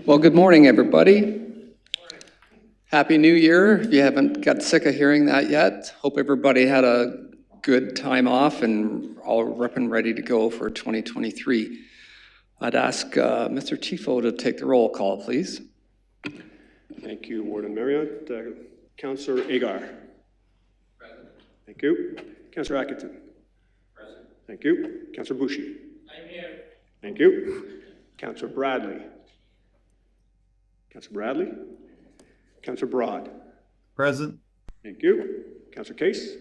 Well, good morning, everybody. Happy New Year. If you haven't got sick of hearing that yet, hope everybody had a good time off and all up and ready to go for 2023. I'd ask Mr. Tifo to take the roll call, please. Thank you, Warden Marriott. Councillor Agar. Present. Thank you. Councillor Atkinson. Present. Thank you. Councillor Bushi. I'm here. Thank you. Councillor Bradley. Councillor Bradley. Councillor Broad. Present. Thank you. Councillor Case.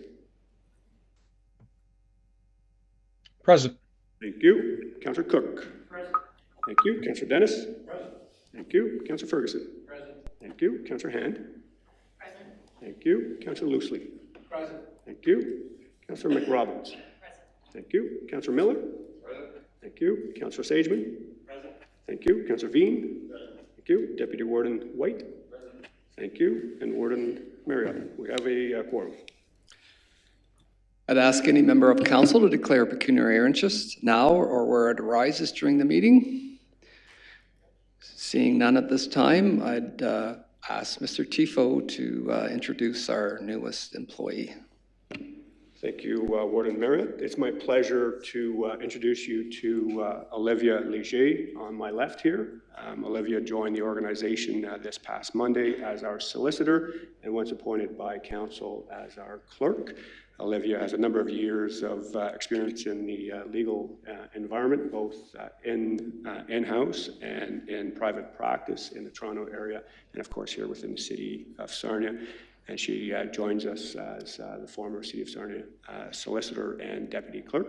Present. Thank you. Councillor Cook. Present. Thank you. Councillor Dennis. Present. Thank you. Councillor Ferguson. Present. Thank you. Councillor Hand. Present. Thank you. Councillor Loosely. Present. Thank you. Councillor McRobbins. Present. Thank you. Councillor Miller. Present. Thank you. Councillor Sageman. Present. Thank you. Councillor Veen. Present. Thank you. Deputy Warden White. Present. Thank you. And Warden Marriott. We have a quorum. I'd ask any member of council to declare pecuniary interest now or where it arises during the meeting. Seeing none at this time, I'd ask Mr. Tifo to introduce our newest employee. Thank you, Warden Marriott. It's my pleasure to introduce you to Olivia Leger on my left here. Olivia joined the organization this past Monday as our solicitor and was appointed by council as our clerk. Olivia has a number of years of experience in the legal environment, both in-house and in private practice in the Toronto area, and of course here within the city of Sarnia. And she joins us as the former City of Sarnia solicitor and deputy clerk.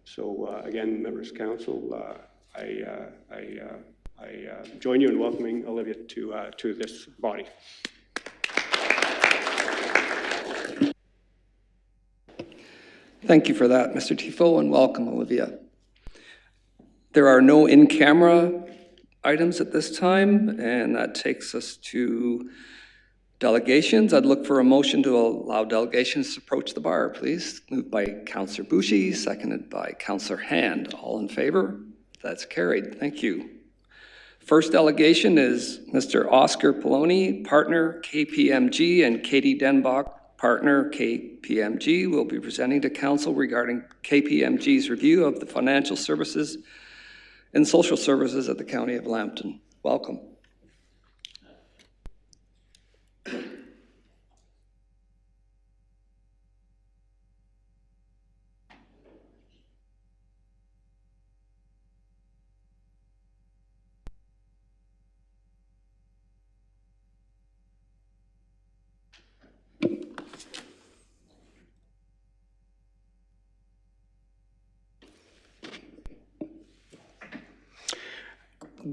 So again, members of council, I join you in welcoming Olivia to this body. Thank you for that, Mr. Tifo, and welcome, Olivia. There are no in-camera items at this time, and that takes us to delegations. I'd look for a motion to allow delegations to approach the bar, please. Moved by Councillor Bushi, seconded by Councillor Hand. All in favor? That's carried. Thank you. First delegation is Mr. Oscar Poloni, partner, KPMG, and Katie Denbok, partner, KPMG, will be presenting to council regarding KPMG's review of the financial services and social services at the County of Lambton. Welcome.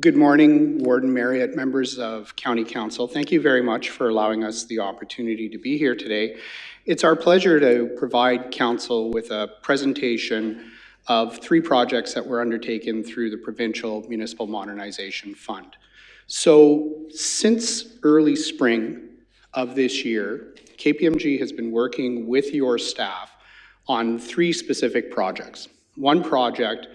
Good morning, Warden Marriott, members of County Council. Thank you very much for allowing us the opportunity to be here today. It's our pleasure to provide Council with a presentation of 3 projects that were undertaken through the Provincial Municipal Modernization Fund. So, since early spring of this year, KPMG has been working with your staff on 3 specific projects. One project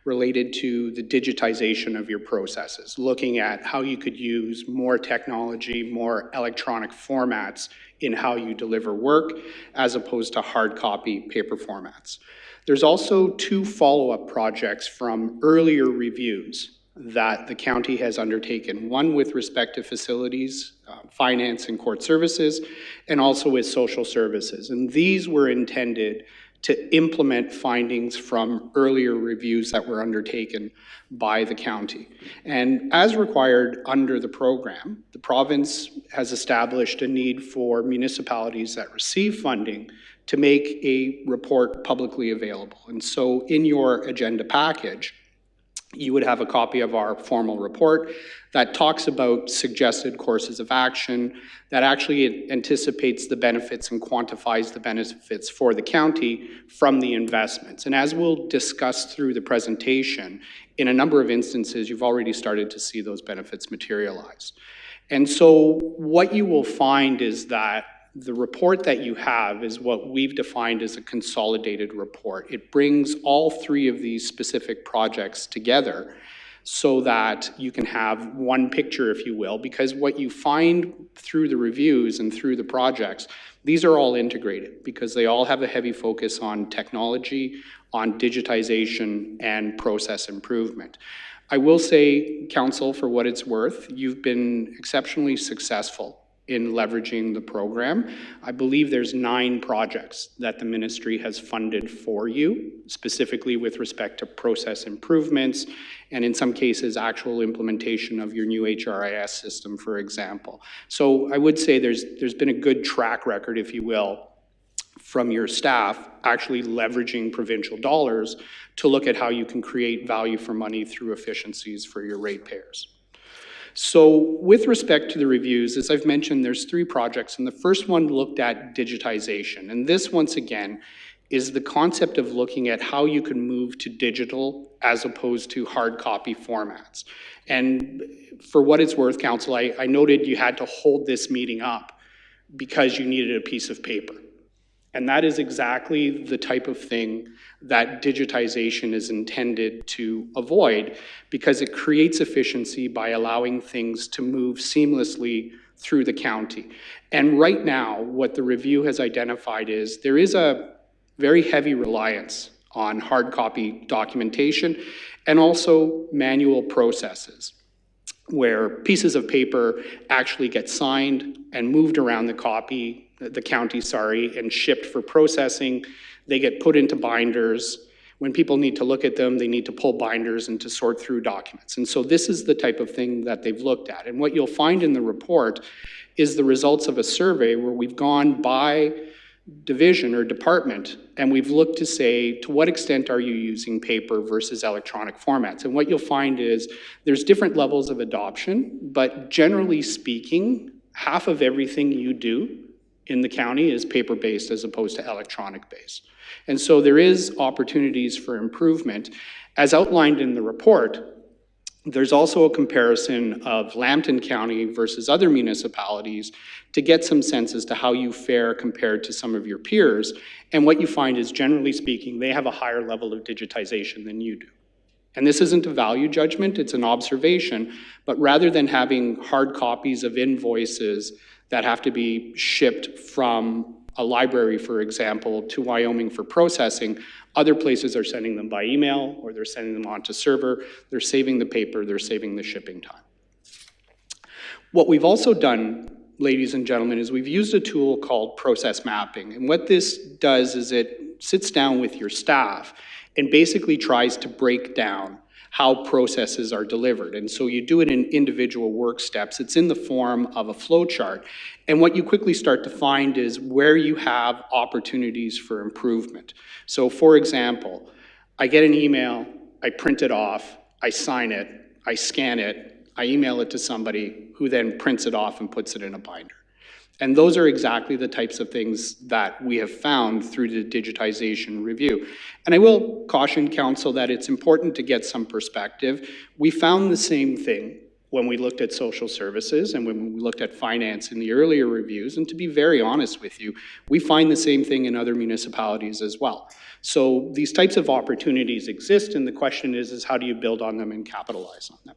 related to the digitization of your processes, looking at how you could use more technology, more electronic formats in how you deliver work, as opposed to hard copy paper formats. There's also 2 follow-up projects from earlier reviews that the county has undertaken, one with respect to facilities, finance and court services, and also with social services. And these were intended to implement findings from earlier reviews that were undertaken by the county. And as required under the program, the province has established a need for municipalities that receive funding to make a report publicly available. And so in your agenda package, you would have a copy of our formal report that talks about suggested courses of action, that actually anticipates the benefits and quantifies the benefits for the county from the investments. And as we'll discuss through the presentation, in a number of instances, you've already started to see those benefits materialize. And so what you will find is that the report that you have is what we've defined as a consolidated report. It brings all 3 of these specific projects together so that you can have one picture, if you will, because what you find through the reviews and through the projects, these are all integrated because they all have a heavy focus on technology, on digitization, and process improvement. I will say, Council, for what it's worth, you've been exceptionally successful in leveraging the program. I believe there's 9 projects that the ministry has funded for you, specifically with respect to process improvements, and in some cases, actual implementation of your new HRIS system, for example. So I would say there's been a good track record, if you will, from your staff actually leveraging provincial dollars to look at how you can create value for money through efficiencies for your ratepayers. So with respect to the reviews, as I've mentioned, there's 3 projects, and the first one looked at digitization. And this, once again, is the concept of looking at how you can move to digital as opposed to hard copy formats. And for what it's worth, Council, I noted you had to hold this meeting up because you needed a piece of paper. And that is exactly the type of thing that digitization is intended to avoid, because it creates efficiency by allowing things to move seamlessly through the county. And right now, what the review has identified is there is a very heavy reliance on hard copy documentation and also manual processes, where pieces of paper actually get signed and moved around the county, and shipped for processing. They get put into binders. When people need to look at them, they need to pull binders and to sort through documents. And so this is the type of thing that they've looked at. And what you'll find in the report is the results of a survey where we've gone by division or department, and we've looked to say, to what extent are you using paper versus electronic formats? And what you'll find is there's different levels of adoption, but generally speaking, half of everything you do in the county is paper-based as opposed to electronic-based. And so there is opportunities for improvement. As outlined in the report, there's also a comparison of Lambton County versus other municipalities to get some sense as to how you fare compared to some of your peers. And what you find is, generally speaking, they have a higher level of digitization than you do. And this isn't a value judgment, it's an observation, but rather than having hard copies of invoices that have to be shipped from a library, for example, to Wyoming for processing, other places are sending them by email, or they're sending them onto server. They're saving the paper, they're saving the shipping time. What we've also done, ladies and gentlemen, is we've used a tool called process mapping. And what this does is it sits down with your staff and basically tries to break down how processes are delivered. And so you do it in individual work steps. It's in the form of a flow chart. And what you quickly start to find is where you have opportunities for improvement. So for example, I get an email, I print it off, I sign it, I scan it, I email it to somebody who then prints it off and puts it in a binder. And those are exactly the types of things that we have found through the digitization review. And I will caution council that it's important to get some perspective. We found the same thing when we looked at social services and when we looked at finance in the earlier reviews. And to be very honest with you, we find the same thing in other municipalities as well. So these types of opportunities exist, and the question is how do you build on them and capitalize on them?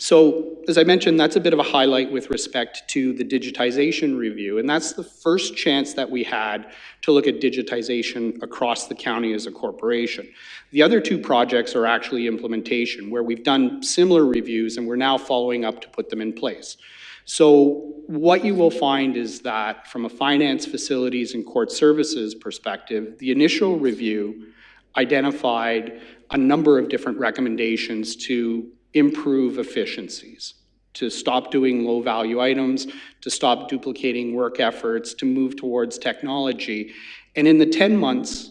So, as I mentioned, that's a bit of a highlight with respect to the digitization review, and that's the first chance that we had to look at digitization across the county as a corporation. The other 2 projects are actually implementation, where we've done similar reviews and we're now following up to put them in place. So what you will find is that from a finance, facilities, and court services perspective, the initial review identified a number of different recommendations to improve efficiencies, to stop doing low-value items, to stop duplicating work efforts, to move towards technology. And in the 10 months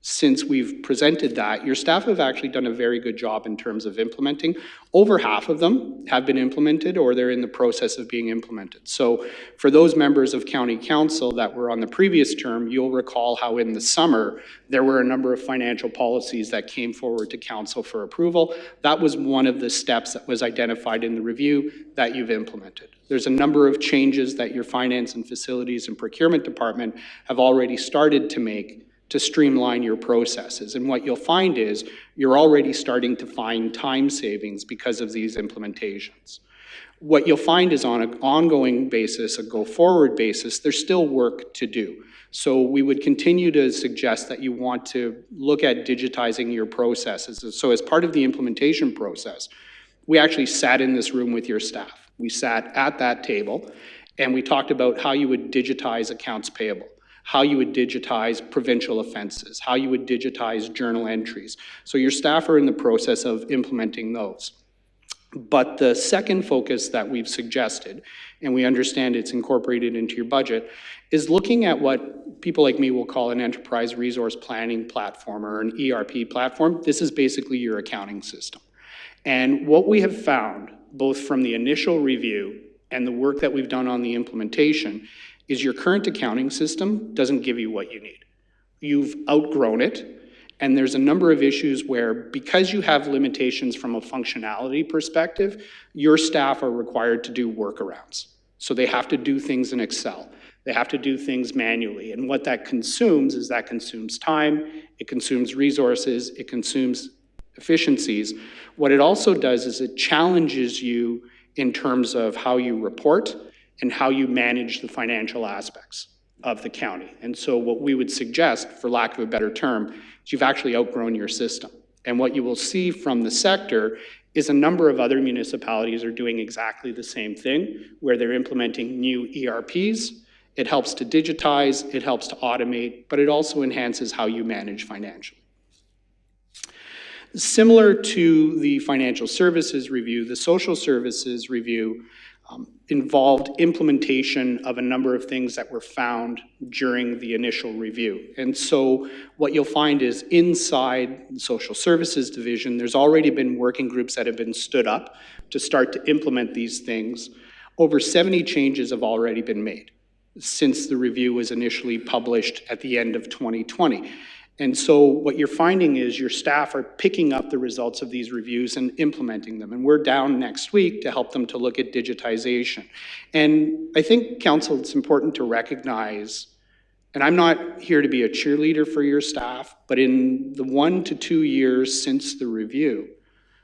since we've presented that, your staff have actually done a very good job in terms of implementing. Over half of them have been implemented or they're in the process of being implemented. So for those members of County Council that were on the previous term, you'll recall how in the summer there were a number of financial policies that came forward to Council for approval. That was one of the steps that was identified in the review that you've implemented. There's a number of changes that your finance and facilities and procurement department have already started to make to streamline your processes. And what you'll find is you're already starting to find time savings because of these implementations. What you'll find is on an ongoing basis, a go-forward basis, there's still work to do. So we would continue to suggest that you want to look at digitizing your processes. So as part of the implementation process, we actually sat in this room with your staff. We sat at that table and we talked about how you would digitize accounts payable, how you would digitize provincial offenses, how you would digitize journal entries. So your staff are in the process of implementing those. But the second focus that we've suggested, and we understand it's incorporated into your budget, is looking at what people like me will call an enterprise resource planning platform or an ERP platform. This is basically your accounting system. And what we have found, both from the initial review and the work that we've done on the implementation, is your current accounting system doesn't give you what you need. You've outgrown it. And there's a number of issues where, because you have limitations from a functionality perspective, your staff are required to do workarounds. So they have to do things in Excel. They have to do things manually. And what that consumes is that consumes time, it consumes resources, it consumes efficiencies. What it also does is it challenges you in terms of how you report and how you manage the financial aspects of the county. And so what we would suggest, for lack of a better term, is you've actually outgrown your system. And what you will see from the sector is a number of other municipalities are doing exactly the same thing, where they're implementing new ERPs. It helps to digitize, it helps to automate, but it also enhances how you manage financially. Similar to the financial services review, the social services review involved implementation of a number of things that were found during the initial review. And so what you'll find is inside the social services division, there's already been working groups that have been stood up to start to implement these things. Over 70 changes have already been made since the review was initially published at the end of 2020. And so what you're finding is your staff are picking up the results of these reviews and implementing them. And we're down next week to help them to look at digitization. And I think, Council, it's important to recognize, and I'm not here to be a cheerleader for your staff, but in the 1 to 2 years since the review,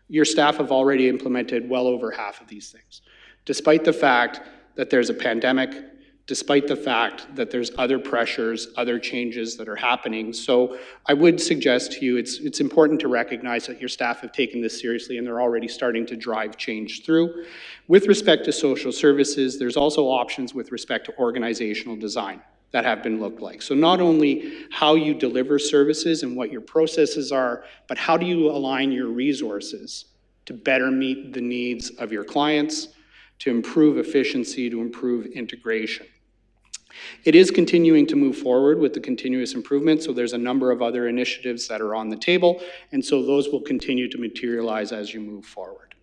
your staff have already implemented well over half of these things, despite the fact that there's a pandemic, despite the fact that there's other pressures, other changes that are happening. So I would suggest to you, it's important to recognize that your staff have taken this seriously and they're already starting to drive change through. With respect to social services, there's also options with respect to organizational design that have been looked like. So not only how you deliver services and what your processes are, but how do you align your resources to better meet the needs of your clients, to improve efficiency, to improve integration. It is continuing to move forward with the continuous improvement, so there's a number of other initiatives that are on the table, and so those will continue to materialize as you move forward.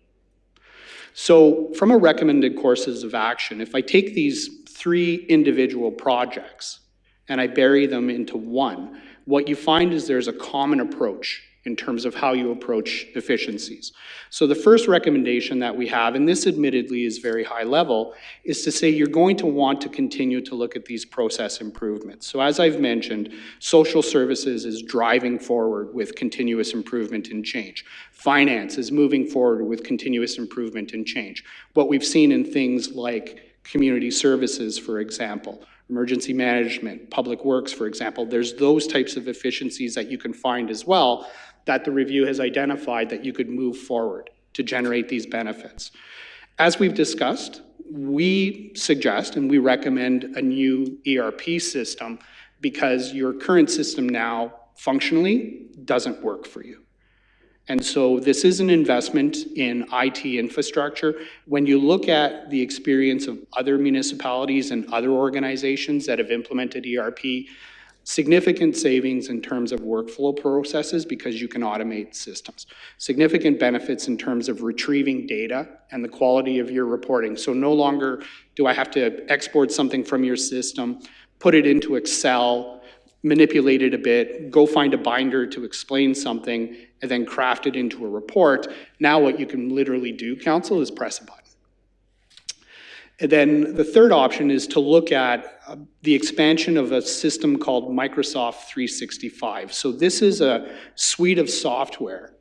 So from a recommended courses of action, if I take these 3 individual projects and I bury them into one, what you find is there's a common approach in terms of how you approach efficiencies. So the first recommendation that we have, and this admittedly is very high level, is to say you're going to want to continue to look at these process improvements. So as I've mentioned, social services is driving forward with continuous improvement and change. Finance is moving forward with continuous improvement and change. What we've seen in things like community services, for example, emergency management, public works, for example, there's those types of efficiencies that you can find as well that the review has identified that you could move forward to generate these benefits. As we've discussed, we suggest and we recommend a new ERP system because your current system now functionally doesn't work for you. And so this is an investment in IT infrastructure. When you look at the experience of other municipalities and other organizations that have implemented ERP, significant savings in terms of workflow processes because you can automate systems. Significant benefits in terms of retrieving data and the quality of your reporting. So no longer do I have to export something from your system, put it into Excel, manipulate it a bit, go find a binder to explain something, and then craft it into a report. Now what you can literally do, Council, is press a button. And then the third option is to look at the expansion of a system called Microsoft 365. So this is a suite of software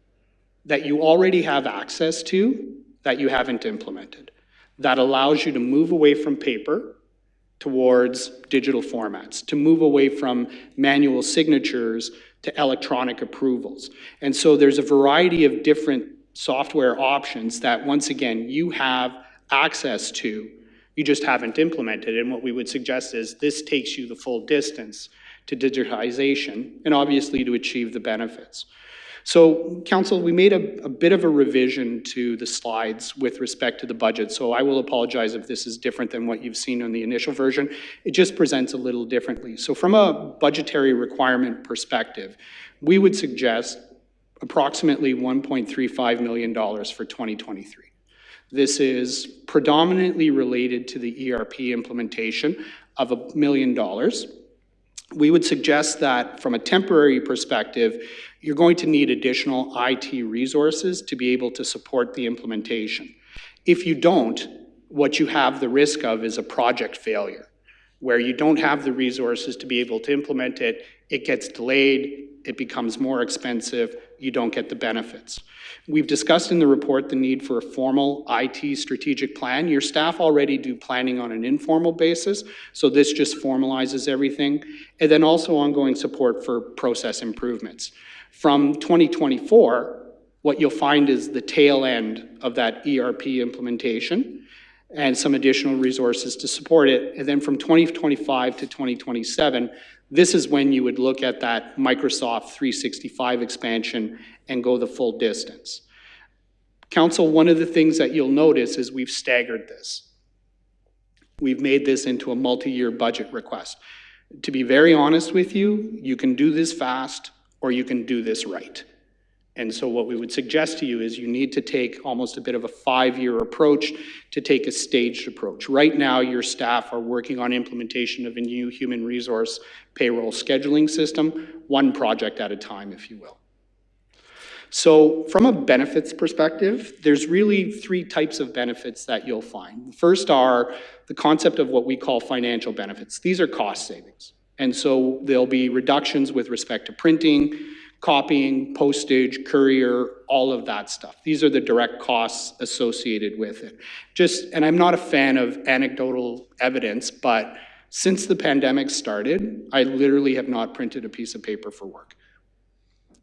that you already have access to that you haven't implemented. That allows you to move away from paper towards digital formats, to move away from manual signatures to electronic approvals. And so there's a variety of different software options that, once again, you have access to, you just haven't implemented. And what we would suggest is this takes you the full distance to digitization and obviously to achieve the benefits. So, Council, we made a bit of a revision to the slides with respect to the budget, so I will apologize if this is different than what you've seen on the initial version. It just presents a little differently. So from a budgetary requirement perspective, we would suggest approximately $1.35 million for 2023. This is predominantly related to the ERP implementation of $1 million. We would suggest that from a temporary perspective, you're going to need additional IT resources to be able to support the implementation. If you don't, what you have the risk of is a project failure, where you don't have the resources to be able to implement it, it gets delayed, it becomes more expensive, you don't get the benefits. We've discussed in the report the need for a formal IT strategic plan. Your staff already do planning on an informal basis, so this just formalizes everything. And then also ongoing support for process improvements. From 2024, what you'll find is the tail end of that ERP implementation and some additional resources to support it. And then from 2025 to 2027, this is when you would look at that Microsoft 365 expansion and go the full distance. Council, one of the things that you'll notice is we've staggered this. We've made this into a multi-year budget request. To be very honest with you, you can do this fast or you can do this right. And so what we would suggest to you is you need to take almost a bit of a 5-year approach to take a staged approach. Right now, your staff are working on implementation of a new human resource payroll scheduling system, one project at a time, if you will. So from a benefits perspective, there's really 3 types of benefits that you'll find. The first are the concept of what we call financial benefits. These are cost savings. And so there'll be reductions with respect to printing, copying, postage, courier, all of that stuff. These are the direct costs associated with it. And I'm not a fan of anecdotal evidence, but since the pandemic started, I literally have not printed a piece of paper for work.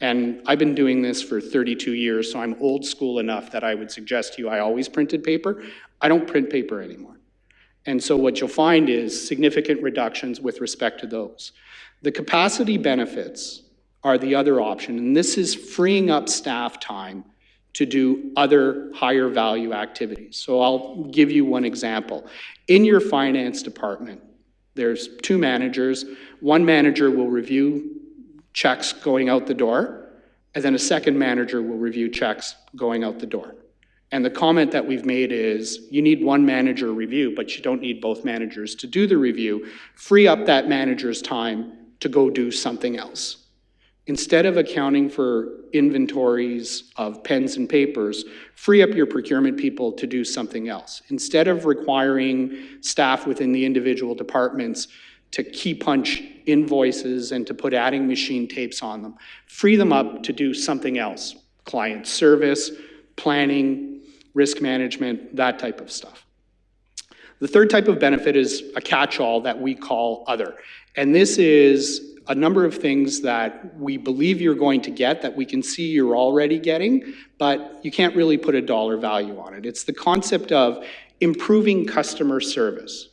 And I've been doing this for 32 years, so I'm old school enough that I would suggest to you I always printed paper. I don't print paper anymore. And so what you'll find is significant reductions with respect to those. The capacity benefits are the other option, and this is freeing up staff time to do other higher value activities. So I'll give you one example. In your finance department, there's 2 managers. One manager will review checks going out the door, and then a second manager will review checks going out the door. And the comment that we've made is, you need one manager review, but you don't need both managers to do the review. Free up that manager's time to go do something else. Instead of accounting for inventories of pens and papers, free up your procurement people to do something else. Instead of requiring staff within the individual departments to key punch invoices and to put adding machine tapes on them, free them up to do something else. Client service, planning, risk management, that type of stuff. The third type of benefit is a catch-all that we call other. And this is a number of things that we believe you're going to get, that we can see you're already getting, but you can't really put a dollar value on it. It's the concept of improving customer service.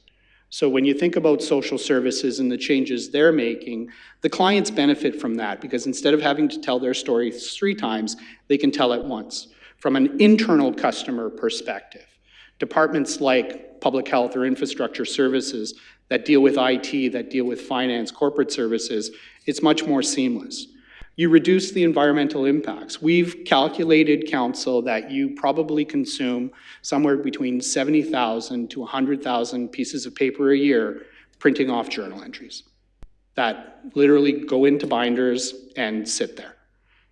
So when you think about social services and the changes they're making, the clients benefit from that because instead of having to tell their story 3 times, they can tell it once. From an internal customer perspective, departments like public health or infrastructure services that deal with IT, that deal with finance, corporate services, it's much more seamless. You reduce the environmental impacts. We've calculated, Council, that you probably consume somewhere between 70,000 to 100,000 pieces of paper a year printing off journal entries that literally go into binders and sit there.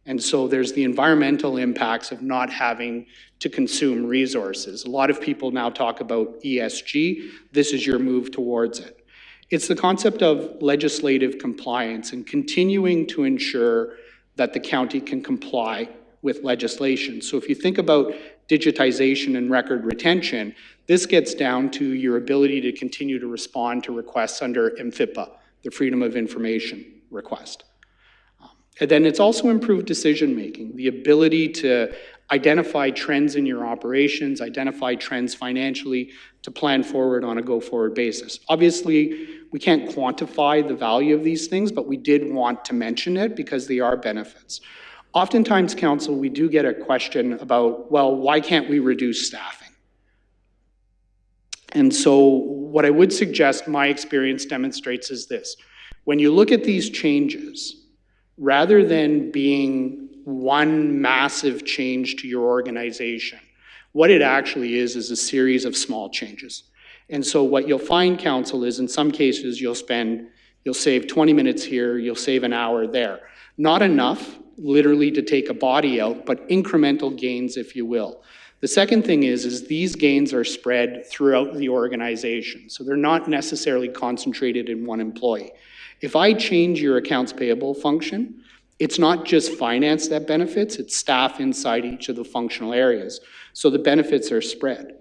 And so there's the environmental impacts of not having to consume resources. A lot of people now talk about ESG. This is your move towards it. It's the concept of legislative compliance and continuing to ensure that the county can comply with legislation. So if you think about digitization and record retention, this gets down to your ability to continue to respond to requests under MFIPA, the Freedom of Information request. And then it's also improved decision-making, the ability to identify trends in your operations, identify trends financially, to plan forward on a go-forward basis. Obviously, we can't quantify the value of these things, but we did want to mention it because they are benefits. Oftentimes, Council, we do get a question about, well, why can't we reduce staffing? And so what I would suggest my experience demonstrates is this. When you look at these changes, rather than being one massive change to your organization, what it actually is a series of small changes. And so what you'll find, Council, is in some cases you'll save 20 minutes here, you'll save an hour there. Not enough, literally, to take a body out, but incremental gains, if you will. The second thing is these gains are spread throughout the organization, so they're not necessarily concentrated in one employee. If I change your accounts payable function, it's not just finance that benefits, it's staff inside each of the functional areas. So the benefits are spread.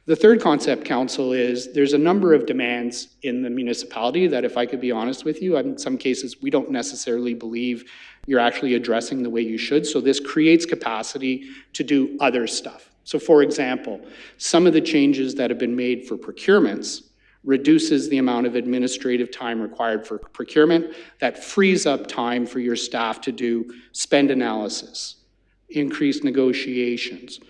The third concept, Council, is there's a number of demands in the municipality that, if I could be honest with you, in some cases we don't necessarily believe you're actually addressing the way you should. So this creates capacity to do other stuff. So for example, some of the changes that have been made for procurements reduces the amount of administrative time required for procurement. That frees up time for your staff to do spend analysis, increased negotiations,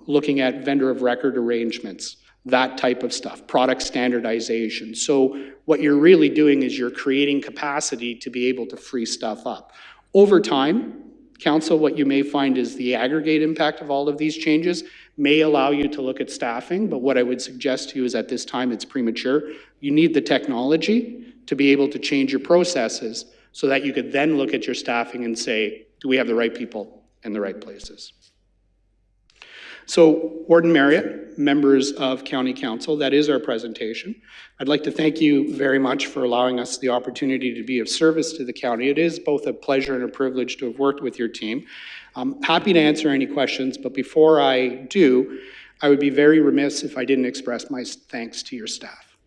looking at vendor of record arrangements, that type of stuff, product standardization. So what you're really doing is you're creating capacity to be able to free stuff up. Over time, Council, what you may find is the aggregate impact of all of these changes may allow you to look at staffing, but what I would suggest to you is at this time it's premature. You need the technology to be able to change your processes so that you could then look at your staffing and say, do we have the right people in the right places? So, Warden Marriott, members of County Council, that is our presentation. I'd like to thank you very much for allowing us the opportunity to be of service to the county. It is both a pleasure and a privilege to have worked with your team. I'm happy to answer any questions, but before I do, I would be very remiss if I didn't express my thanks to your staff.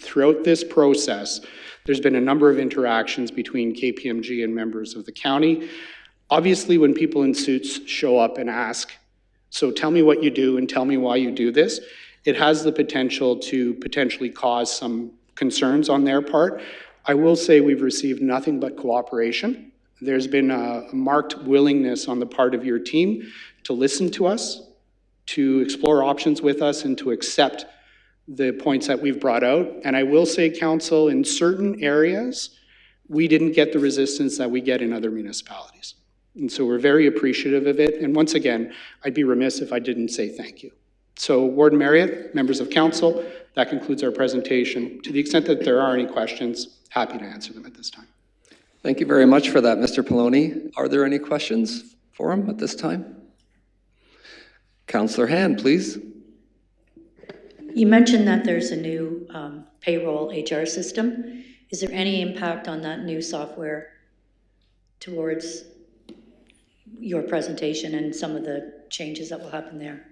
Throughout this process, there's been a number of interactions between KPMG and members of the county. Obviously, when people in suits show up and ask, so tell me what you do and tell me why you do this, it has the potential to potentially cause some concerns on their part. I will say we've received nothing but cooperation. There's been a marked willingness on the part of your team to listen to us, to explore options with us, and to accept the points that we've brought out. And I will say, Council, in certain areas, we didn't get the resistance that we get in other municipalities. And so we're very appreciative of it. And once again, I'd be remiss if I didn't say thank you. So Warden Marriott, members of council, that concludes our presentation. To the extent that there are any questions, happy to answer them at this time. Thank you very much for that, Mr. Poloni. Are there any questions for him at this time? Councillor Hand, please. You mentioned that there's a new payroll HR system. Is there any impact on that new software towards your presentation and some of the changes that will happen there?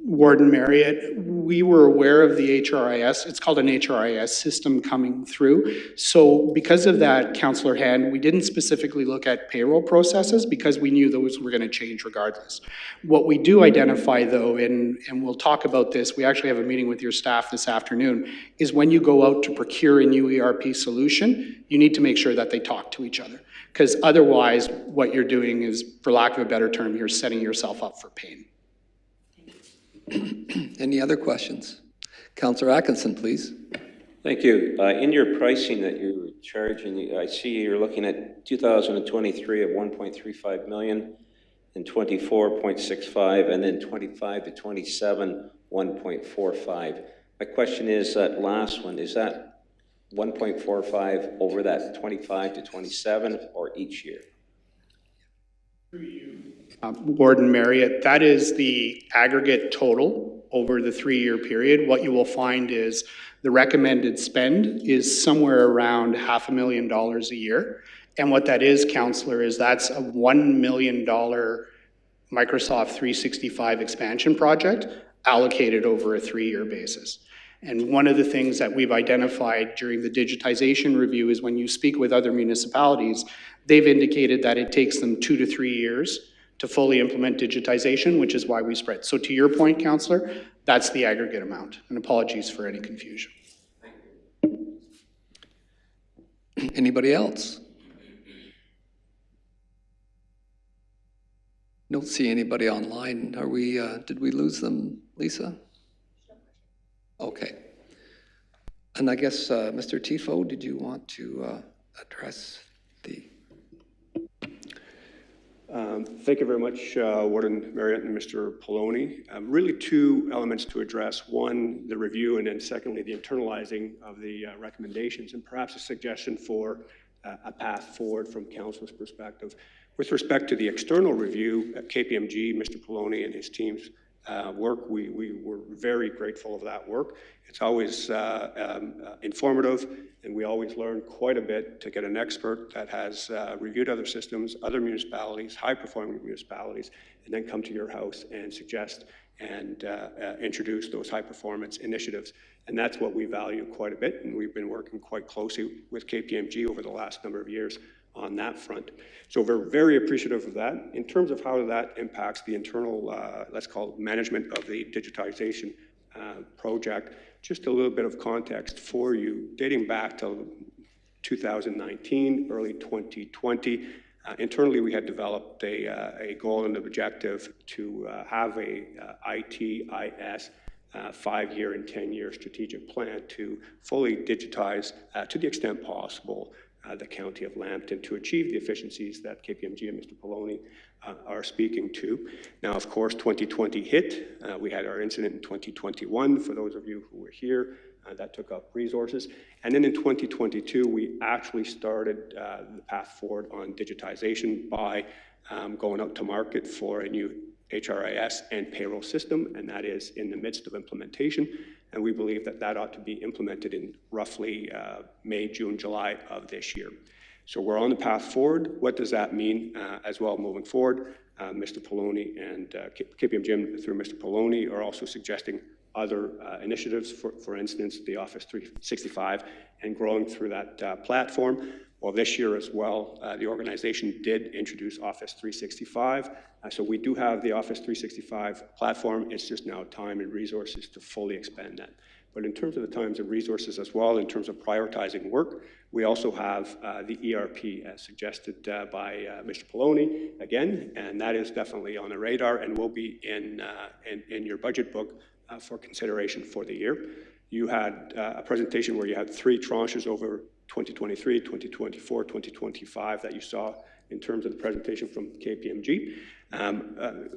Warden Marriott, we were aware of the HRIS. It's called an HRIS system coming through. So because of that, Councillor Hand, we didn't specifically look at payroll processes because we knew those were going to change regardless. What we do identify though, and we'll talk about this, we actually have a meeting with your staff this afternoon, is when you go out to procure a new ERP solution, you need to make sure that they talk to each other. Because otherwise, what you're doing is, for lack of a better term, you're setting yourself up for pain. Any other questions? Councillor Atkinson, please. Thank you. In your pricing that you're charging, I see you're looking at 2023 of 1.35 million and 24.65, and then 25 to 27, 1.45. My question is, that last one, is that 1.45 over that 25 to 27 or each year? Warden Marriott, that is the aggregate total over the 3-year period. What you will find is the recommended spend is somewhere around $500,000 a year. And what that is, Councillor, is that's a $1 million Microsoft 365 expansion project allocated over a 3-year basis. And one of the things that we've identified during the digitization review is when you speak with other municipalities, they've indicated that it takes them 2 to 3 years to fully implement digitization, which is why we spread. So to your point, Councillor, that's the aggregate amount. And apologies for any confusion. Anybody else? Don't see anybody online. Are we, did we lose them, Lisa? Okay. And I guess, Mr. Tifo, did you want to address the... Thank you very much, Warden Marriott and Mr. Poloni. Really two elements to address. One, the review, and then secondly, the internalizing of the recommendations, and perhaps a suggestion for a path forward from Council's perspective. With respect to the external review at KPMG, Mr. Poloni and his team's work, we were very grateful of that work. It's always informative, and we always learn quite a bit to get an expert that has reviewed other systems, other municipalities, high-performing municipalities, and then come to your house and suggest and introduce those high-performance initiatives. And that's what we value quite a bit, and we've been working quite closely with KPMG over the last number of years on that front. So we're very appreciative of that. In terms of how that impacts the internal, let's call it management of the digitization project, just a little bit of context for you. Dating back to 2019, early 2020, internally we had developed a goal and objective to have a ITIS 5-year and 10-year strategic plan to fully digitize to the extent possible the County of Lambton to achieve the efficiencies that KPMG and Mr. Poloni are speaking to. Now, of course, 2020 hit. We had our incident in 2021, for those of you who were here, that took up resources. And then in 2022, we actually started the path forward on digitization by going out to market for a new HRIS and payroll system, and that is in the midst of implementation. And we believe that that ought to be implemented in roughly May, June, July of this year. So we're on the path forward. What does that mean as well moving forward? Mr. Poloni and KPMG through Mr. Poloni are also suggesting other initiatives, for instance, the Office 365 and growing through that platform. Well, this year as well, the organization did introduce Office 365. So we do have the Office 365 platform. It's just now time and resources to fully expand that. But in terms of the times and resources as well, in terms of prioritizing work, we also have the ERP as suggested by Mr. Poloni again, and that is definitely on the radar and will be in your budget book for consideration for the year. You had a presentation where you had 3 tranches over 2023, 2024, 2025 that you saw in terms of the presentation from KPMG.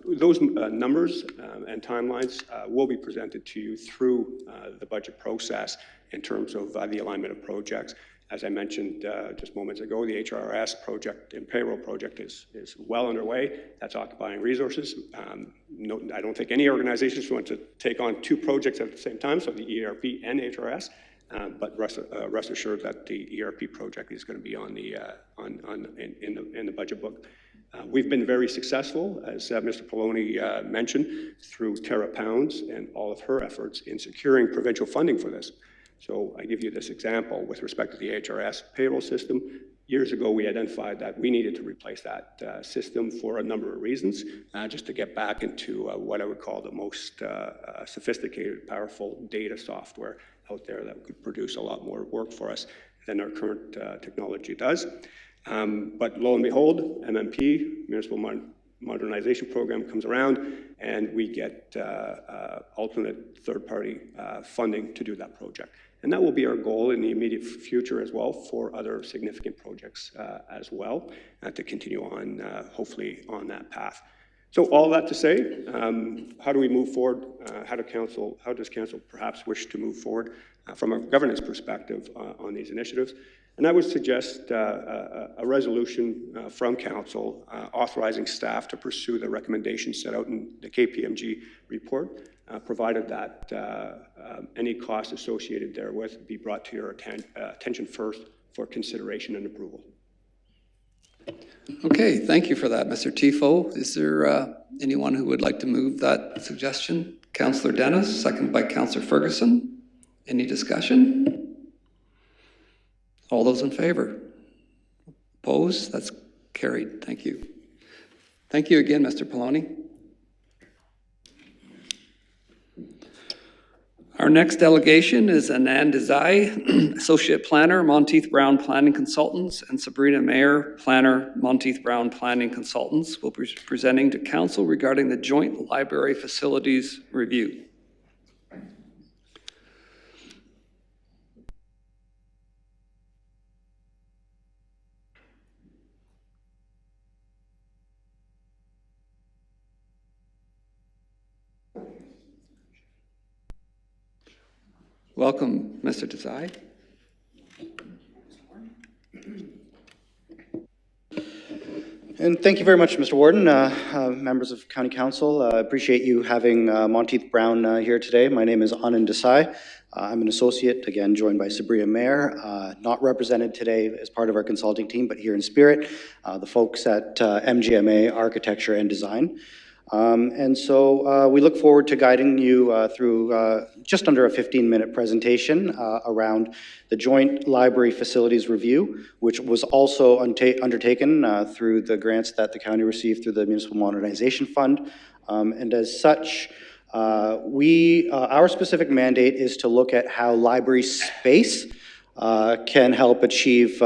Those numbers and timelines will be presented to you through the budget process in terms of the alignment of projects. As I mentioned just moments ago, the HRS project and payroll project is well underway. That's occupying resources. I don't think any organizations want to take on 2 projects at the same time, so the ERP and HRS. But rest assured that the ERP project is going to be on the in the budget book. We've been very successful, as Mr. Poloni mentioned, through Tara Pounds and all of her efforts in securing provincial funding for this. So I give you this example with respect to the HRS payroll system. Years ago, we identified that we needed to replace that system for a number of reasons, just to get back into what I would call the most sophisticated, powerful data software out there that could produce a lot more work for us than our current technology does. But lo and behold, MMP, Municipal Modernization Program, comes around, and we get alternate third-party funding to do that project. And that will be our goal in the immediate future as well for other significant projects as well, to continue on, hopefully, on that path. So all that to say, how do we move forward? How does council perhaps wish to move forward from a governance perspective on these initiatives? And I would suggest a resolution from council authorizing staff to pursue the recommendations set out in the KPMG report, provided that any costs associated therewith be brought to your attention first for consideration and approval. Okay, thank you for that, Mr. Tifo. Is there anyone who would like to move that suggestion? Councillor Dennis, seconded by Councillor Ferguson. Any discussion? All those in favor? Opposed? That's carried. Thank you. Thank you again, Mr. Poloni. Our next delegation is Anand Desai, Associate Planner, Monteith Brown Planning Consultants, and Sabrina Mayer, Planner, Monteith Brown Planning Consultants, will be presenting to Council regarding the Joint Library Facilities Review. Welcome, Mr. Desai. And thank you very much, Mr. Warden, members of County Council. I appreciate you having Monteith Brown here today. My name is Anand Desai. I'm an associate, again, joined by Sabrina Mayer, not represented today as part of our consulting team, but here in spirit, the folks at MGMA Architecture and Design. And so we look forward to guiding you through just under a 15-minute presentation around the Joint Library Facilities Review, which was also undertaken through the grants that the county received through the Municipal Modernization Fund. And as such, our specific mandate is to look at how library space can help achieve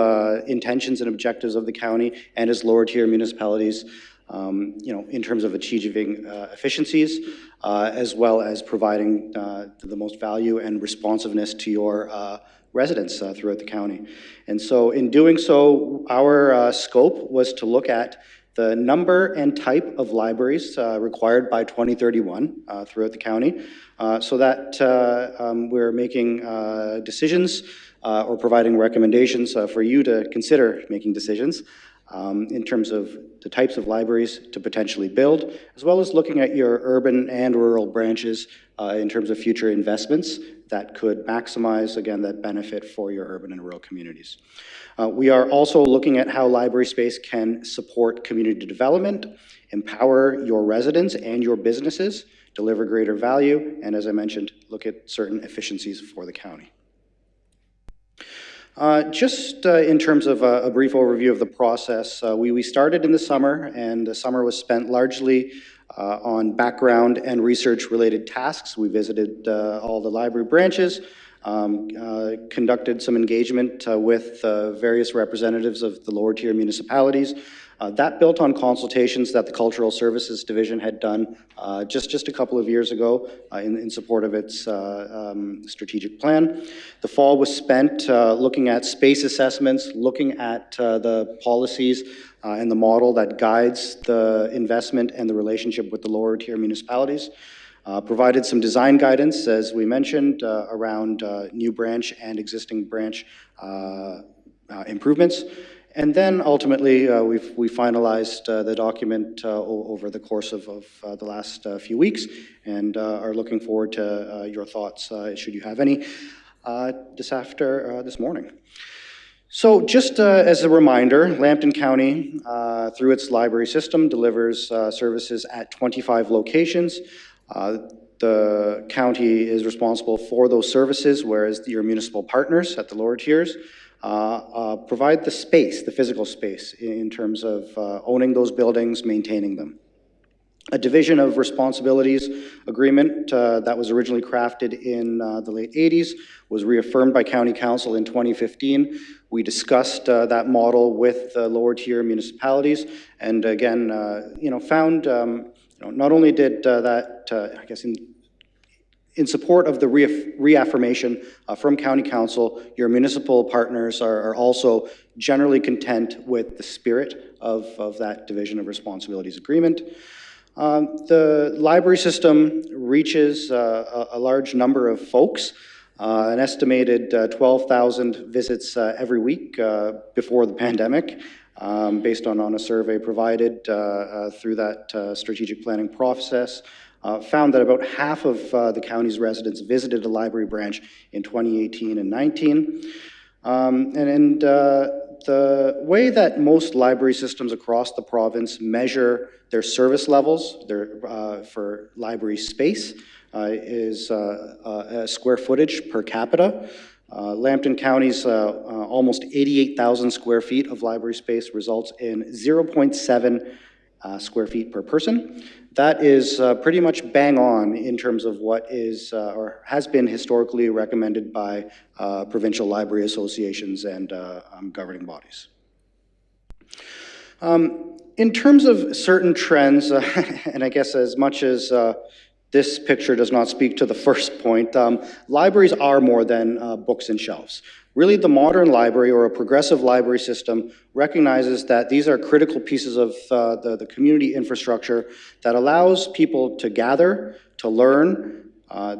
intentions and objectives of the county and as lower tier municipalities, in terms of achieving efficiencies, as well as providing the most value and responsiveness to your residents throughout the county. And so in doing so, our scope was to look at the number and type of libraries required by 2031 throughout the county, so that we're making decisions or providing recommendations for you to consider making decisions in terms of the types of libraries to potentially build, as well as looking at your urban and rural branches in terms of future investments that could maximize, again, that benefit for your urban and rural communities. We are also looking at how library space can support community development, empower your residents and your businesses, deliver greater value, and as I mentioned, look at certain efficiencies for the county. Just in terms of a brief overview of the process, we started in the summer, and the summer was spent largely on background and research-related tasks. We visited all the library branches, conducted some engagement with various representatives of the lower tier municipalities. That built on consultations that the Cultural Services Division had done just a couple of years ago in support of its strategic plan. The fall was spent looking at space assessments, looking at the policies and the model that guides the investment and the relationship with the lower tier municipalities. Provided some design guidance, as we mentioned, around new branch and existing branch improvements. And then ultimately, we finalized the document over the course of the last few weeks, and are looking forward to your thoughts, should you have any, this morning. So just as a reminder, Lambton County, through its library system, delivers services at 25 locations. The county is responsible for those services, whereas your municipal partners at the lower tiers provide the space, the physical space, in terms of owning those buildings, maintaining them. A division of responsibilities agreement that was originally crafted in the late 80s was reaffirmed by County Council in 2015. We discussed that model with the lower tier municipalities, and again, found not only did that, I guess, in support of the reaffirmation from County Council, your municipal partners are also generally content with the spirit of that Division of Responsibilities Agreement. The library system reaches a large number of folks, an estimated 12,000 visits every week before the pandemic, based on a survey provided through that strategic planning process. Found that about half of the county's residents visited a library branch in 2018 and 19. The way that most library systems across the province measure their service levels for library space is square footage per capita. Lambton County's almost 88,000 square feet of library space results in 0.7 square feet per person. That is pretty much bang on in terms of what is or has been historically recommended by provincial library associations and governing bodies. In terms of certain trends, and I guess as much as this picture does not speak to the first point, libraries are more than books and shelves. Really, the modern library or a progressive library system recognizes that these are critical pieces of the community infrastructure that allows people to gather, to learn.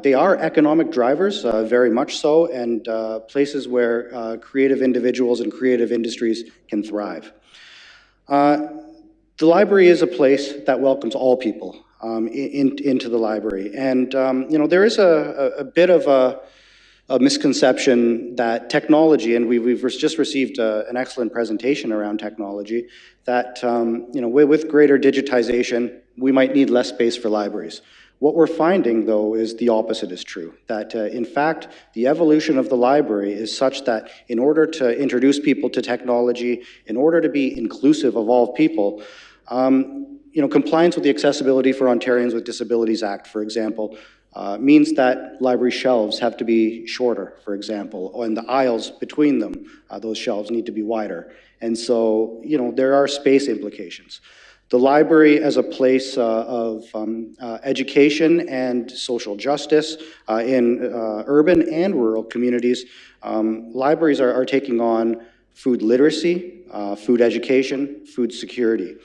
They are economic drivers, very much so, and places where creative individuals and creative industries can thrive. The library is a place that welcomes all people into the library. And, you know, there is a bit of a misconception that technology, and we've just received an excellent presentation around technology, that, you know, with greater digitization, we might need less space for libraries. What we're finding, though, is the opposite is true, that in fact, the evolution of the library is such that in order to introduce people to technology, in order to be inclusive of all people, you know, compliance with the Accessibility for Ontarians with Disabilities Act, for example, means that library shelves have to be shorter, for example, and the aisles between them, those shelves need to be wider. And so, you know, there are space implications. The library as a place of education and social justice in urban and rural communities, libraries are taking on food literacy, food education, food security.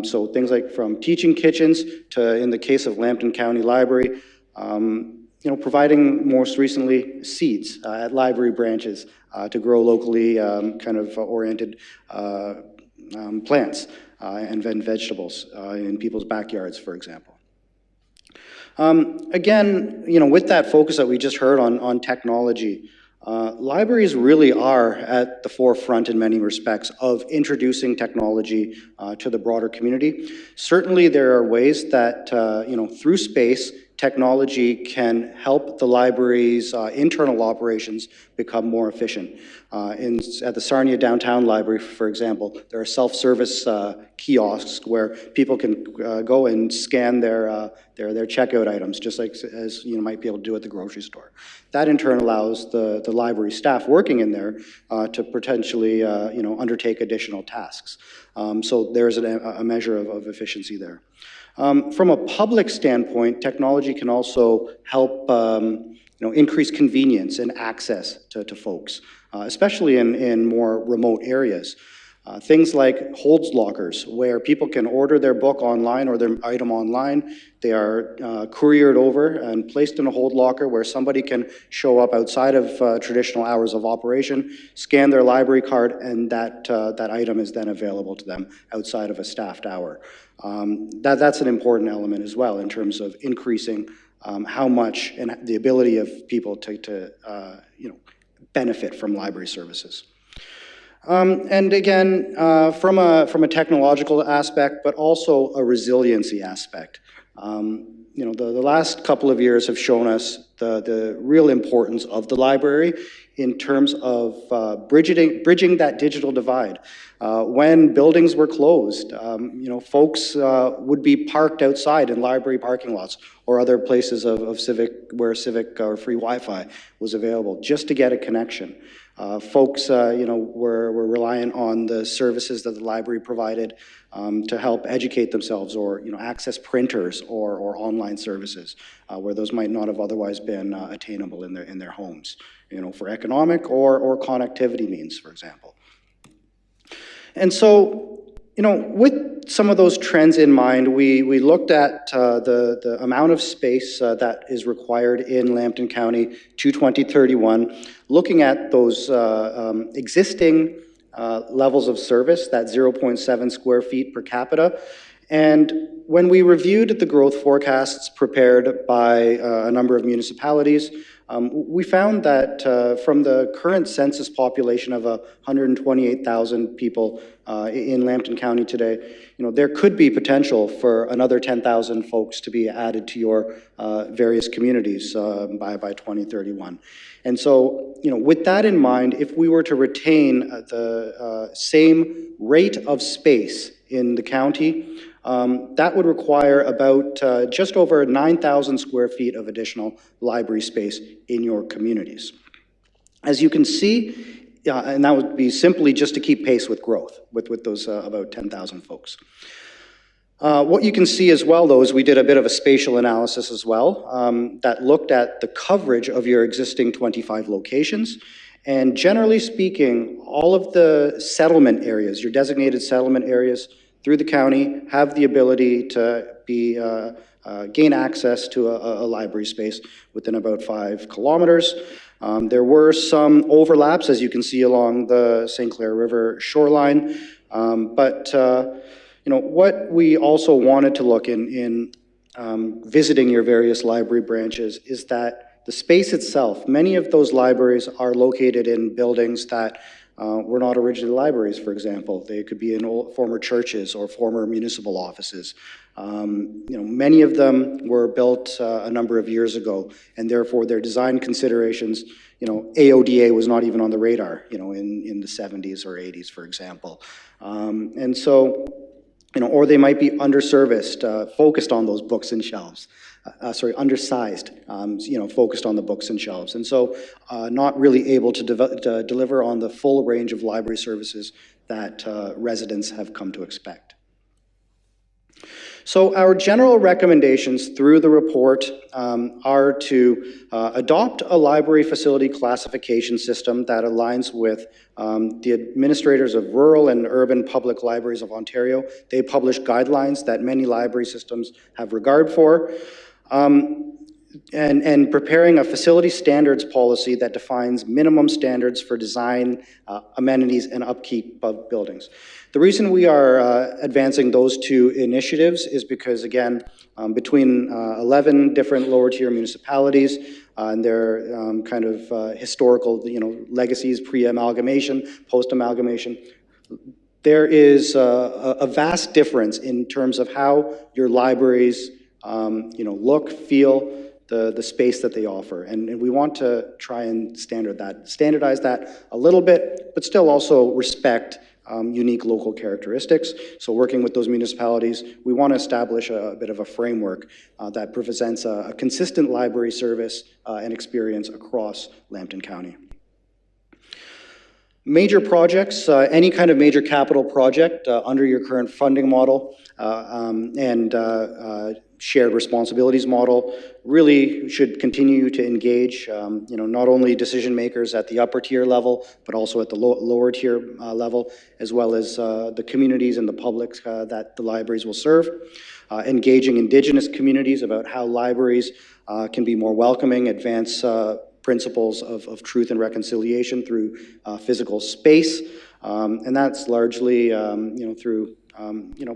So things like from teaching kitchens to, in the case of Lambton County Library, you know, providing most recently seeds at library branches to grow locally kind of oriented plants and vegetables in people's backyards, for example. Again, you know, with that focus that we just heard on technology, libraries really are at the forefront in many respects of introducing technology to the broader community. Certainly there are ways that, you know, through space, technology can help the library's internal operations become more efficient. At the Sarnia Downtown Library, for example, there are self-service kiosks where people can go and scan their checkout items, just like as you might be able to do at the grocery store. That in turn allows the library staff working in there to potentially you know, undertake additional tasks. So there's a measure of efficiency there. From a public standpoint, technology can also help you know, increase convenience and access to folks, especially in more remote areas. Things like holds lockers, where people can order their book online or their item online. They are couriered over and placed in a hold locker where somebody can show up outside of traditional hours of operation, scan their library card, and that item is then available to them outside of a staffed hour. That's an important element as well in terms of increasing how much and the ability of people to you know, benefit from library services. And again, from a technological aspect, but also a resiliency aspect. You know, the last couple of years have shown us the real importance of the library in terms of bridging that digital divide. When buildings were closed, you know, folks would be parked outside in library parking lots or other places where civic or free Wi-Fi was available just to get a connection. Folks, you know, were reliant on the services that the library provided to help educate themselves, or you know, access printers or online services where those might not have otherwise been attainable in their homes, you know, for economic or connectivity means, for example. And so, you know, with some of those trends in mind, we looked at the amount of space that is required in Lambton County to 2031, looking at those existing levels of service, that 0.7 square feet per capita, And when we reviewed the growth forecasts prepared by a number of municipalities, we found that from the current census population of 128,000 people in Lambton County today, there could be potential for another 10,000 folks to be added to your various communities by 2031. And so, with that in mind, if we were to retain the same rate of space in the county, that would require about just over 9,000 square feet of additional library space in your communities. As you can see, and that would be simply just to keep pace with growth, with those about 10,000 folks. What you can see as well, though, is we did a bit of a spatial analysis as well that looked at the coverage of your existing 25 locations. And generally speaking, all of the settlement areas, your designated settlement areas through the county, have the ability to be gain access to a library space within about 5 kilometers. There were some overlaps, as you can see, along the St. Clair River shoreline, but what we also wanted to look in visiting your various library branches is that the space itself, many of those libraries are located in buildings that were not originally libraries, for example. They could be in former churches or former municipal offices. Many of them were built a number of years ago, and therefore their design considerations, AODA was not even on the radar, in the 70s or 80s, for example. And so, or they might be underserviced, focused on those books and shelves. Undersized, focused on the books and shelves. And so not really able to deliver on the full range of library services that residents have come to expect. So our general recommendations through the report are to adopt a library facility classification system that aligns with the administrators of rural and urban public libraries of Ontario. They publish guidelines that many library systems have regard for. And preparing a facility standards policy that defines minimum standards for design, amenities, and upkeep of buildings. The reason we are advancing those two initiatives is because, again, between 11 different lower tier municipalities and their kind of historical, legacies, pre-amalgamation, post-amalgamation, there is a vast difference in terms of how your libraries look, feel, the space that they offer. And we want to try and standardize that a little bit, but still also respect unique local characteristics. So working with those municipalities, we want to establish a bit of a framework that presents a consistent library service and experience across Lambton County. Major projects, any kind of major capital project under your current funding model and shared responsibilities model really should continue to engage, not only decision makers at the upper tier level, but also at the lower tier level, as well as the communities and the public that the libraries will serve. Engaging Indigenous communities about how libraries can be more welcoming, advance principles of truth and reconciliation through physical space, and that's largely through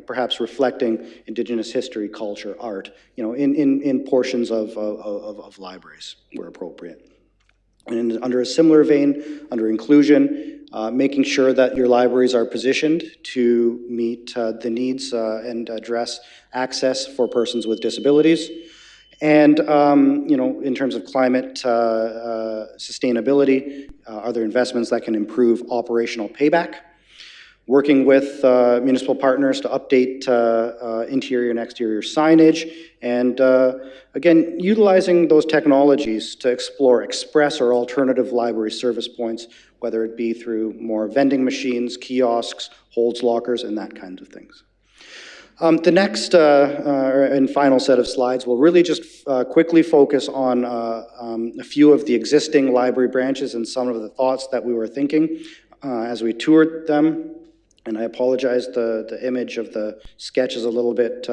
perhaps reflecting Indigenous history, culture, art, in portions of libraries where appropriate. And under a similar vein, under inclusion, making sure that your libraries are positioned to meet the needs and address access for persons with disabilities. And, in terms of climate sustainability, are there investments that can improve operational payback? Working with municipal partners to update interior and exterior signage, and again, utilizing those technologies to explore express or alternative library service points, whether it be through more vending machines, kiosks, holds lockers, and that kind of things. The next and final set of slides will really just quickly focus on a few of the existing library branches and some of the thoughts that we were thinking as we toured them. And I apologize, the image of the sketch is a little bit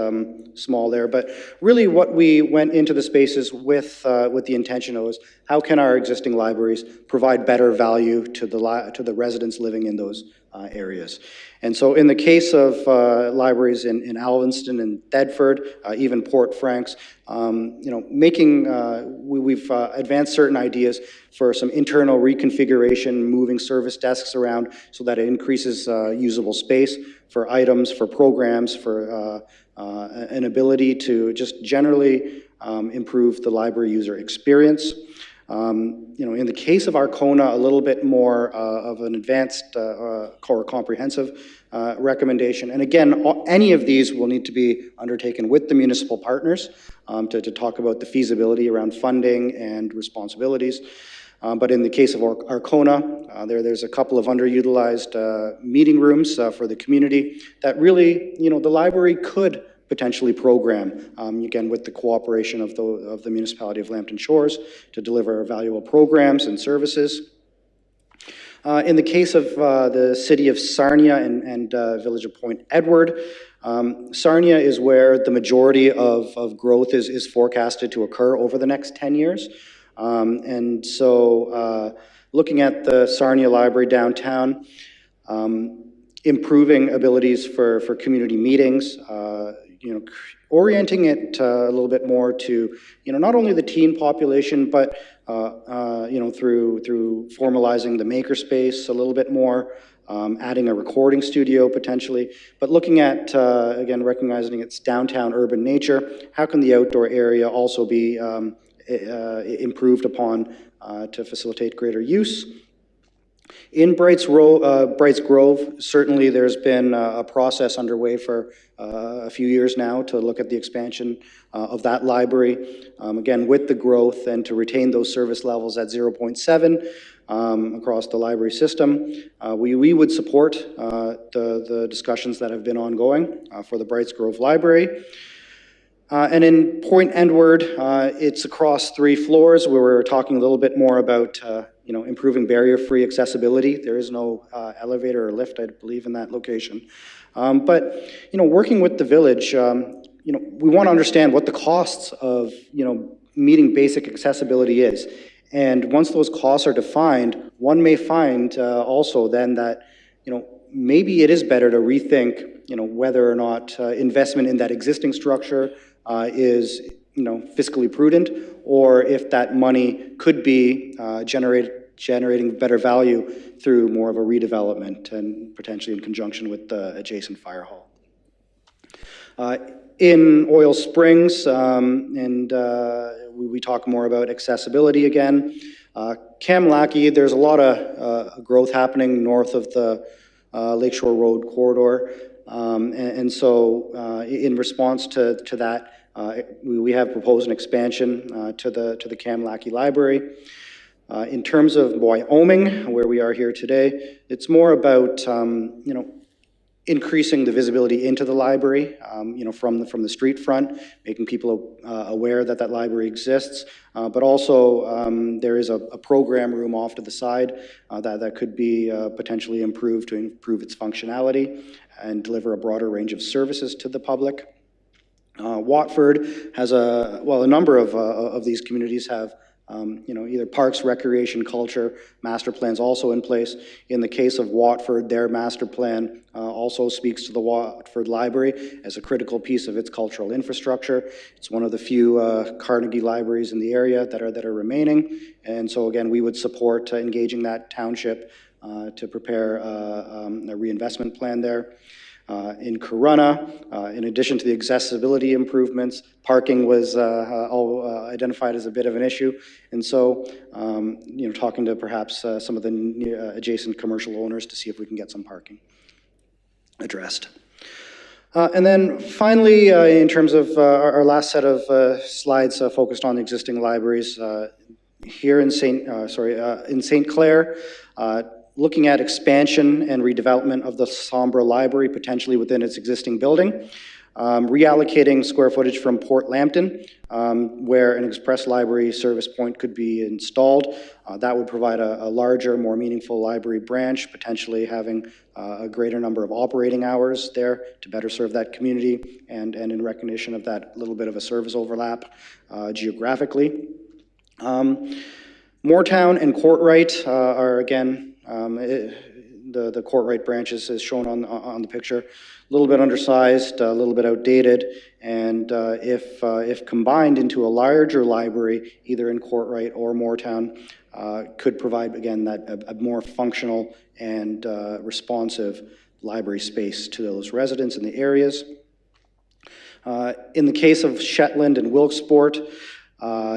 small there, but really what we went into the spaces with the intention was, how can our existing libraries provide better value to the residents living in those areas. And so in the case of libraries in Alvinston and Thetford, even Port Franks, we've advanced certain ideas for some internal reconfiguration, moving service desks around so that it increases usable space for items, for programs, for an ability to just generally improve the library user experience. In the case of Arkona, a little bit more of an advanced or comprehensive recommendation. And again, any of these will need to be undertaken with the municipal partners to talk about the feasibility around funding and responsibilities. But in the case of Arkona, there's a couple of underutilized meeting rooms for the community that really, the library could potentially program, again, with the cooperation of the municipality of Lambton Shores to deliver valuable programs and services. In the case of the city of Sarnia and village of Point Edward, Sarnia is where the majority of growth is forecasted to occur over the next 10 years. And so looking at the Sarnia Library downtown, improving abilities for community meetings, orienting it a little bit more to, not only the teen population, but, through formalizing the makerspace a little bit more, adding a recording studio potentially, but looking at, again, recognizing its downtown urban nature, how can the outdoor area also be improved upon to facilitate greater use? In Brights Grove, certainly there's been a process underway for a few years now to look at the expansion of that library, again, with the growth and to retain those service levels at 0.7 across the library system. We would support the discussions that have been ongoing for the Brights Grove Library. And in Point Edward, it's across 3 floors where we're talking a little bit more about improving barrier-free accessibility. There is no elevator or lift, I believe, in that location. But working with the village, we want to understand what the costs of meeting basic accessibility is. And once those costs are defined, one may find also then that maybe it is better to rethink whether or not investment in that existing structure is fiscally prudent, or if that money could be generating better value through more of a redevelopment and potentially in conjunction with the adjacent fire hall. In Oil Springs, we talk more about accessibility again. Kamlaki, there's a lot of growth happening north of the Lakeshore Road corridor. And so in response to that, we have proposed an expansion to the Kamlaki Library. In terms of Wyoming, where we are here today, it's more about increasing the visibility into the library, from the street front, making people aware that library exists. But also there is a program room off to the side that could be potentially improved to improve its functionality and deliver a broader range of services to the public. Watford has a number of these communities have either parks, recreation, culture, master plans also in place. In the case of Watford, their master plan also speaks to the Watford Library as a critical piece of its cultural infrastructure. It's one of the few Carnegie libraries in the area that are remaining. And so again, we would support engaging that township to prepare a reinvestment plan there. In Corunna, in addition to the accessibility improvements, parking was identified as a bit of an issue. And so, talking to perhaps some of the adjacent commercial owners to see if we can get some parking addressed. And then finally, in terms of our last set of slides focused on existing libraries, here in St. Clair, looking at expansion and redevelopment of the Sombra Library, potentially within its existing building, reallocating square footage from Port Lambton, where an express library service point could be installed. That would provide a larger, more meaningful library branch, potentially having a greater number of operating hours there to better serve that community, and in recognition of that little bit of a service overlap geographically. Moortown and Courtright are, again, the Courtright branches is shown on the picture. A little bit undersized, a little bit outdated, and if combined into a larger library, either in Courtright or Mooretown, could provide, again, a more functional and responsive library space to those residents in the areas. In the case of Shetland and Wilkesport,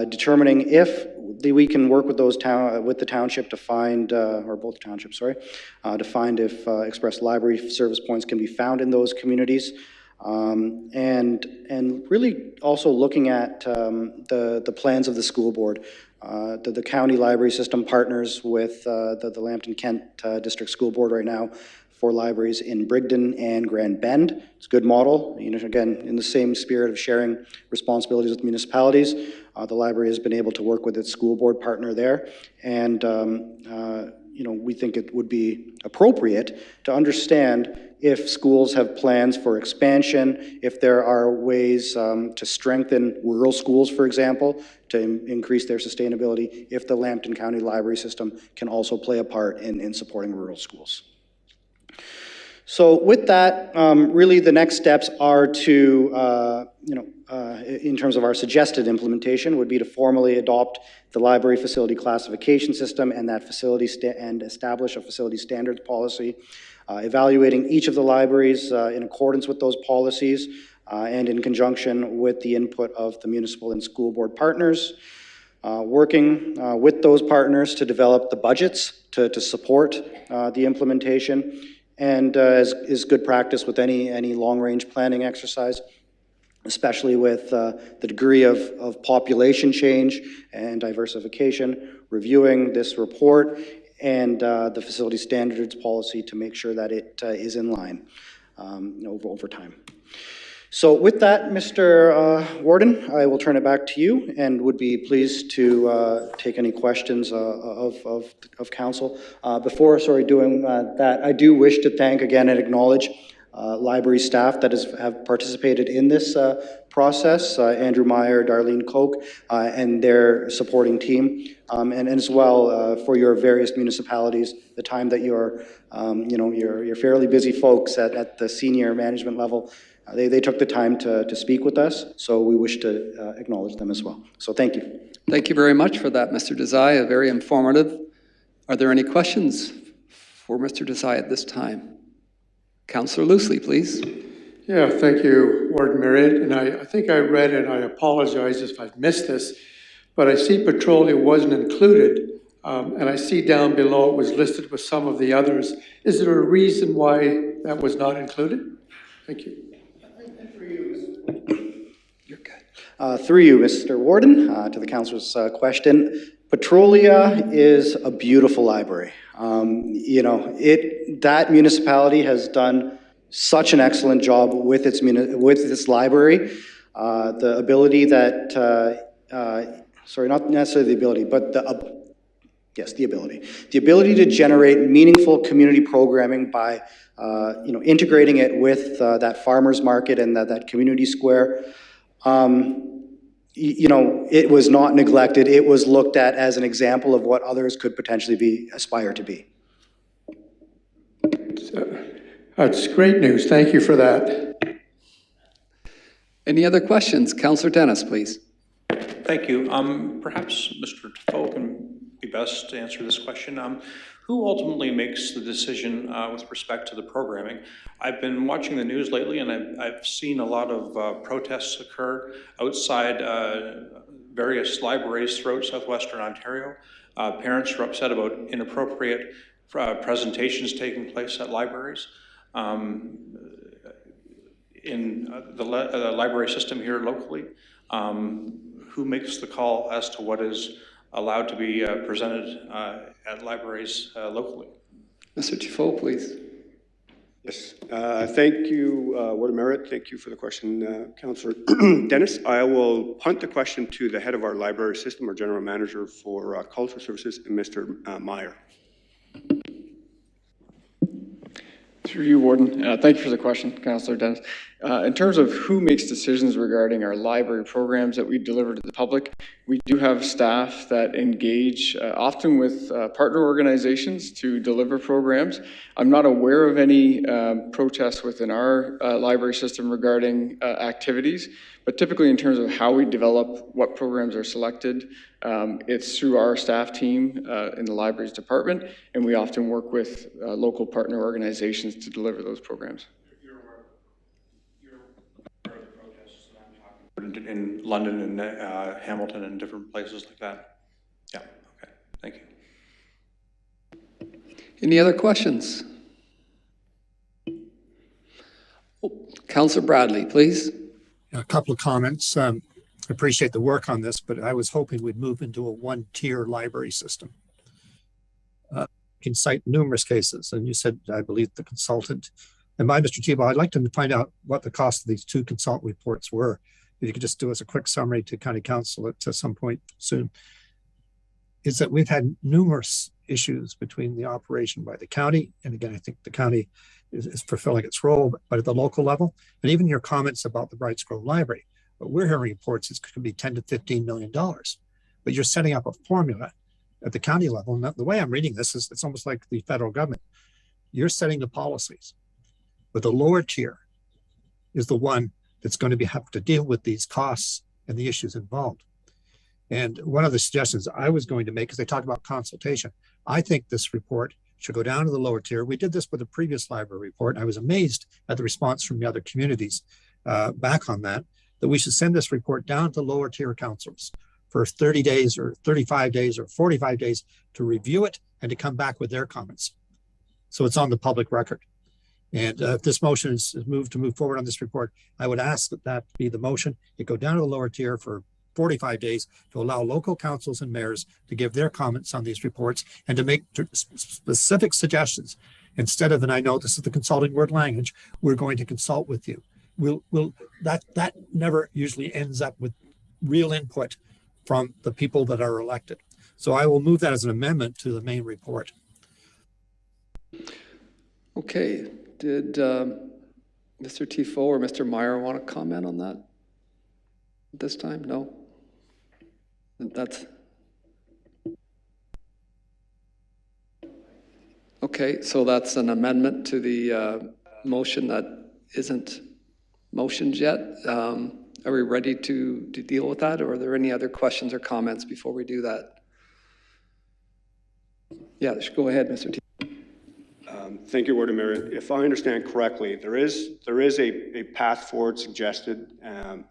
determining if we can work with with the township to find, or both townships, sorry, to find if express library service points can be found in those communities, and really also looking at the plans of the school board. The county library system partners with the Lambton Kent District School Board right now for libraries in Brigden and Grand Bend. It's a good model. You know, again, in the same spirit of sharing responsibilities with municipalities, the library has been able to work with its school board partner there. And, you know, we think it would be appropriate to understand if schools have plans for expansion, if there are ways to strengthen rural schools, for example, to increase their sustainability, if the Lambton County Library System can also play a part in supporting rural schools. So with that, really the next steps are to, in terms of our suggested implementation, would be to formally adopt the library facility classification system and that facility and establish a facility standards policy, evaluating each of the libraries in accordance with those policies and in conjunction with the input of the municipal and school board partners, working with those partners to develop the budgets to support the implementation. And as is good practice with any long-range planning exercise, especially with the degree of population change and diversification, reviewing this report and the facility standards policy to make sure that it is in line over time. So with that, Mr. Warden, I will turn it back to you and would be pleased to take any questions of council. Before doing that, I do wish to thank again and acknowledge library staff that have participated in this process, Andrew Meyer, Darlene Koch, and their supporting team, and as well for your various municipalities, the time that you're fairly busy folks at the senior management level. They took the time to speak with us, so we wish to acknowledge them as well. So thank you. Thank you very much for that, Mr. Desai. Very informative. Are there any questions for Mr. Desai at this time? Councillor Loosely, please. Yeah, thank you, Warden Marriott. And I think I read, and I apologize if I've missed this, but I see Petrolia wasn't included, and I see down below it was listed with some of the others. Is there a reason why that was not included? Thank you. You're good. Through you, Mr. Warden, to the councilor's question. Petrolia is a beautiful library. That municipality has done such an excellent job with its library. The ability that, not necessarily the ability, but the ability to generate meaningful community programming by integrating it with that farmers market and that community square. It was not neglected. It was looked at as an example of what others could potentially aspire to be. That's great news. Thank you for that. Any other questions? Councillor Dennis, please. Thank you. Perhaps Mr. Defoe can be best to answer this question. Who ultimately makes the decision with respect to the programming? I've been watching the news lately, and I've seen a lot of protests occur outside various libraries throughout southwestern Ontario. Parents are upset about inappropriate presentations taking place at libraries. In the library system here locally, who makes the call as to what is allowed to be presented at libraries locally? Mr. Defoe, please. Yes, thank you, Warden Merritt. Thank you for the question, Councillor Dennis. I will punt the question to the head of our library system, our general manager for cultural services, Mr. Meyer. Through you, Warden. Thank you for the question, Councillor Dennis. In terms of who makes decisions regarding our library programs that we deliver to the public, we do have staff that engage often with partner organizations to deliver programs. I'm not aware of any protests within our library system regarding activities, but typically in terms of how we develop what programs are selected, it's through our staff team in the libraries department, and we often work with local partner organizations to deliver those programs. In London and Hamilton and different places like that? Yeah, okay, thank you. Any other questions? Oh, Councillor Bradley, please. A couple of comments. I appreciate the work on this, but I was hoping we'd move into a one-tier library system. You can cite numerous cases, and you said, I believe, the consultant. And by Mr. Tebow, I'd like to find out what the cost of these two consultant reports were. If you could just do us a quick summary to County Council at some point soon. Is that we've had numerous issues between the operation by the county, and again, I think the county is fulfilling its role, but at the local level, and even your comments about the Brights Grove Library. But we're hearing reports it could be $10 to $15 million. But you're setting up a formula at the county level. And the way I'm reading this is it's almost like the federal government. You're setting the policies, but the lower tier is the one that's going to have to deal with these costs and the issues involved. And one of the suggestions I was going to make, because they talked about consultation, I think this report should go down to the lower tier. We did this with the previous library report, and I was amazed at the response from the other communities back on that we should send this report down to lower tier councils for 30 days or 35 days or 45 days to review it and to come back with their comments. So it's on the public record. And if this motion is moved to move forward on this report, I would ask that be the motion. It go down to the lower tier for 45 days to allow local councils and mayors to give their comments on these reports and to make specific suggestions. Instead of, and I know this is the consulting word language, we're going to consult with you. That never usually ends up with real input from the people that are elected. So I will move that as an amendment to the main report. Okay, did Mr. Tifo or Mr. Meyer want to comment on that this time? No? That's okay, so that's an amendment to the motion that isn't motioned yet. Are we ready to deal with that, or are there any other questions or comments before we do that? Yeah, go ahead, Mr. T. Thank you, Warden Mayor. If I understand correctly, there is a path forward suggested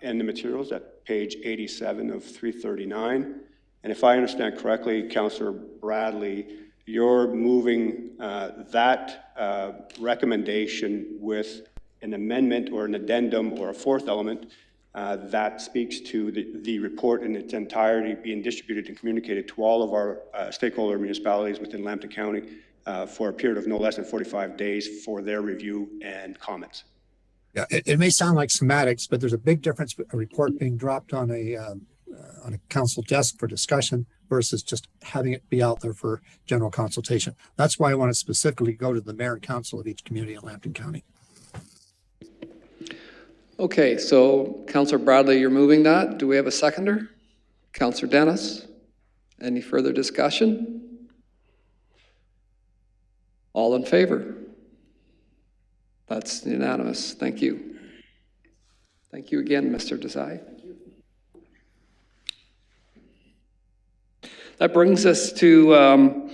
in the materials at page 87 of 339. And if I understand correctly, Councillor Bradley, you're moving that recommendation with an amendment or an addendum or a fourth element that speaks to the report in its entirety being distributed and communicated to all of our stakeholder municipalities within Lambton County for a period of no less than 45 days for their review and comments. Yeah, it may sound like semantics, but there's a big difference between a report being dropped on a council desk for discussion versus just having it be out there for general consultation. That's why I want to specifically go to the mayor and council of each community in Lambton County. Okay, so Councillor Bradley, you're moving that. Do we have a seconder? Councillor Dennis, any further discussion? All in favor? That's unanimous. Thank you. Thank you again, Mr. Desai. That brings us to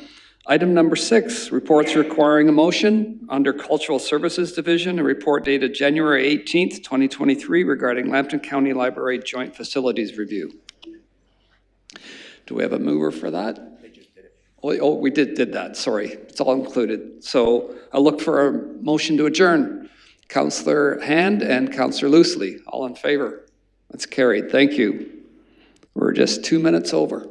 item number 6, reports requiring a motion under Cultural Services Division, a report dated January 18th, 2023 regarding Lambton County Library Joint Facilities Review. Do we have a mover for that? Oh, we did that, sorry. It's all included. So I look for a motion to adjourn. Councillor Hand and Councillor Loosely, all in favor? That's carried. Thank you. We're just 2 minutes over.